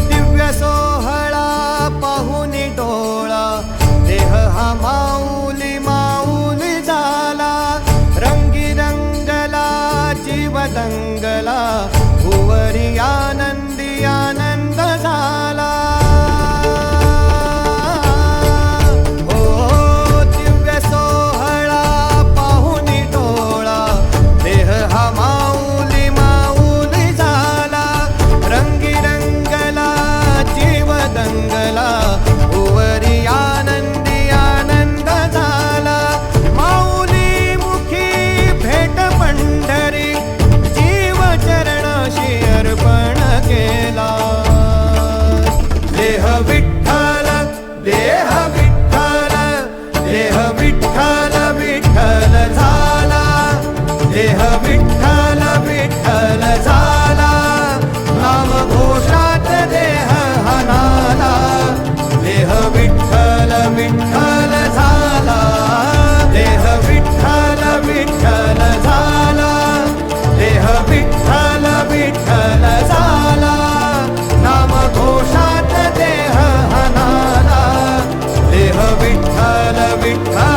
दिव्य सोहळा पाहुनी डोळा, देह हा माऊली माऊली झाला. रंगी रंगला जीव दंगला, भुवरी आनंदी आनंद झाला. दिव्य सोहळा पाहुनी डोळा, देह हा माऊली माऊली झाला. रंगी रंगला जीव दंगला, भुवरी आनंदी आनंद झाला. माऊली मुखी भेट पंढरी, जीव चरणाशी अर्पण केला. देह विठ्ठल देह विठ्ठल, देह विठ्ठल विठ्ठल झाला. देह विठ्ठल विठ्ठल झाला, नाम घोषात देह हनाला. देह विठ्ठल विठ्ठल झाला, देह विठ्ठल विठ्ठल झाला. देह विठ्ठल विठ्ठल झाला, नाम घोषात देह हनाला. देह विठ्ठल विठ्ठल